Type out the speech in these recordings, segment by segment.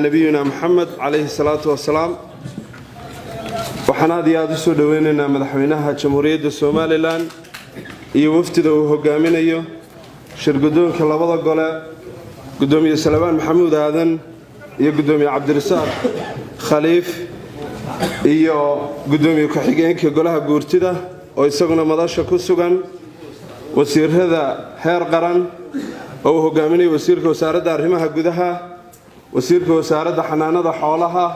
نبينا محمد عليه الصلاة والسلام وحنا دياد سو دويننا مدحوينها جمهورية الصوماليلاند iyo waftiga uu hogaaminayo shirgudoonka labada gole gudoomiye Salmaan Maxamuud Aadan iyo gudoomiye Cabdirasaaq Khaliif iyo gudoomiye ku-xigeenka golaha guurtida oo isaguna madasha ku sugan wasiirada heer qaran oo hogaaminayo wasiirka wasaaradda arrimaha gudaha wasiirka wasaaradda xanaanada xoolaha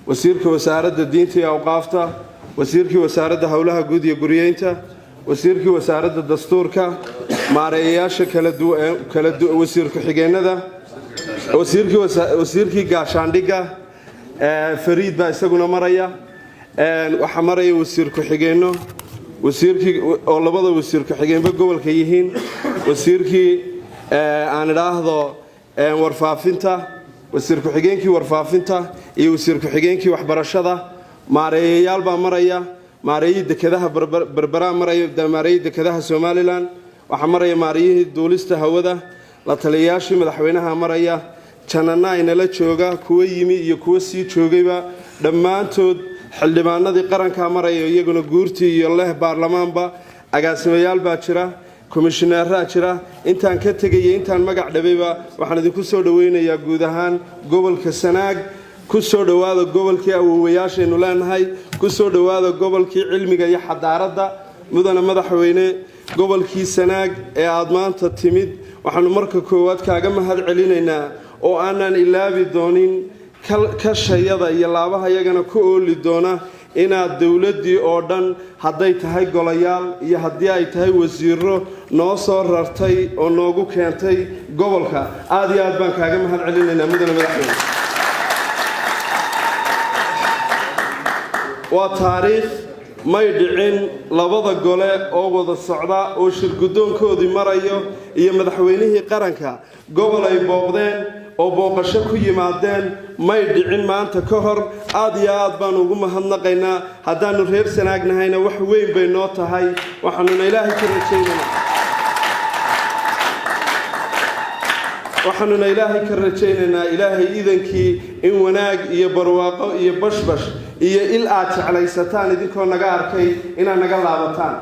wasiirka wasaaradda diinta iyo awqaafta wasiirka wasaaradda hawlaha guud iyo guriyeynta wasiirka wasaaradda dastuurka maareeyaasha kala duwan wasiirka xigeenada wasiirkii gaashaandhiga Fariid baa isaguna maraya waxa maraya wasiirka xigeeno wasiirkii oo labada wasiirka xigeenba gobolka yihiin wasiirkii aan ilaahdo warfaafinta wasiirka xigeenkii warfaafinta iyo wasiirka xigeenkii waxbarashada maareeyayaal baa maraya maareeyay dekedaha Berbera maraya maareeyay dekedaha Somaliland waxa maraya maareeyay duulista hawada la taliyayaashii madaxweynaha maraya janana inala jooga kuwa yimi iyo kuwa sii joogayba dhammaantood xildhibaanadii qaranka maraya iyaguna guurtii iyo leh baarlamaanba agaasimayaal baa jira komishineeraa jira intaan ka tagay intaan magac dhabayba waxaan idinku soo dhaweynayaa guud ahaan gobolka Sanaag ku soo dhawaada gobolkii awoowayaasheenu leenahay ku soo dhawaada gobolkii cilmiga iyo xadaaradda mudana madaxweyne gobolkii Sanaag ee aad maanta timid waxaanu marka koowaad kaaga mahad celinaynaa oo aanan ilaabi doonin kashayada iyo laabaha iyagana ku ooli doona inaad dawladii oo dhan haday tahay golayaal iyo hadii ay tahay wasiiro noo soo rartay oo noogu keentay gobolka aad iyo aad baan kaaga mahad celinaynaa mudana madaxweyne waa taariikh may dhicin labada gole oo wada socda oo shirgudoonkoodii marayo iyo madaxweynihii qaranka gobol ay booqdeen oo booqasho ku yimaadeen may dhicin maanta ka hor aad iyo aad baan ugu mahadnaqaynaa haddaanu reer Sanaagnahayna wax weyn bay noo tahay waxaanu ilaahay ka rajaynaynaa ilaahay idankii in wanaag iyo barwaaqo iyo bashbash iyo il aad jeclaysataan idinkoo naga arkay inaad naga laabataan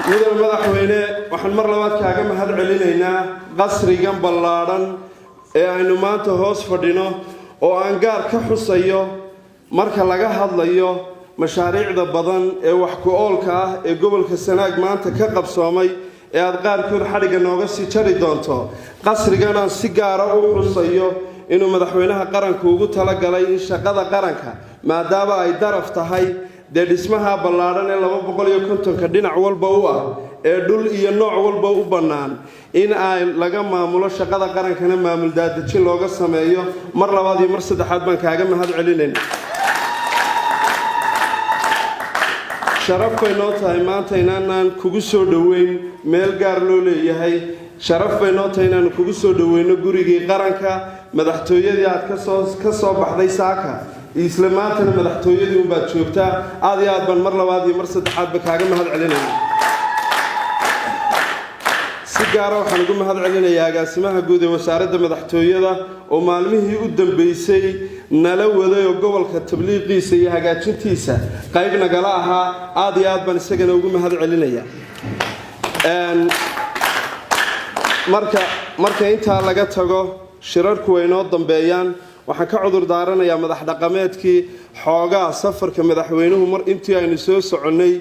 mudane madaxweyne waxaan mar labaad kaaga mahad celinaynaa qasrigan ballaaran ee aynu maanta hoos fadhino oo aan gaar ka xusayo marka laga hadlayo mashaariicda badan ee wax ku oolka ah ee gobolka Sanaag maanta ka qabsoomay ee aad qaarkood xadhiga nooga sii jari doonto qasrigan aan si gaar ah u xusayo inuu madaxweynaha qaranku ugu tala galay in shaqada qaranka maadaama ay daraf tahay de dhismaha ballaaran ee 250 dhinac walba u ah ee dhul iyo nooc walba u banaan in ay laga maamulo shaqada qarankana maamul daadajin looga sameeyo mar labaad iyo mar saddexaad baan kaaga mahad celinaynaa sharaf bay noo tahay maanta inaan kugu soo dhaweyn meel gaar loo leeyahay sharaf bay noo tahay inaan kugu soo dhaweyno gurigii qaranka madaxtooyadii aad ka soo baxday saaka isla maantana madaxtooyadii u baad joogtaa aad iyo aad baan mar labaad iyo mar saddexaad ba kaaga mahad celinaynaa si gaar ah waxaan ugu mahad celinayaa agaasimaha guud ee wasaaradda madaxtooyada oo maalmihii u dambeysay nala waday oo gobolka tabliiqiisa iyo hagaajintiisa qayb nagala ahaa aad iyo aad baan isagana ugu mahad celinayaa marka intaa laga tago shirarku way noo dambeeyaan waxaan ka cudur daaranayaa madax dhaqameedkii xoogaa safarka madaxweynuhu mar intii aynu soo soconnay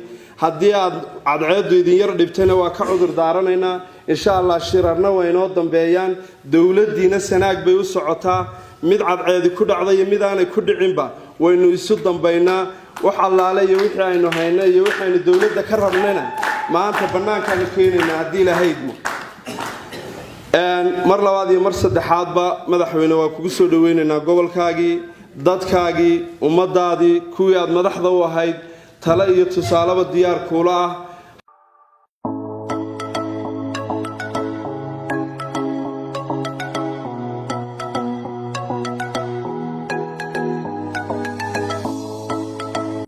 haddii aad cadceedu idin yar dhibtayna waa ka cudur daaranaynaa insha Allah shirarna way noo dambeeyaan dawladdiina Sanaag bay u socotaa mid cadceedi ku dhacday iyo mid aanay ku dhicinba waynu isu dambeynaa wax allaale iyo wixii aynu haynay iyo waxaynu dawladda ka rabnayna maanta banaanka ka keenayna haddii la haydmo mar labaad iyo mar saddexaadba madaxweyne waa kugu soo dhaweynaynaa gobolkaagii dadkaagii ummadaadii kuwii aad madaxda u ahayd tala iyo tusaalaba diyaar kuula ah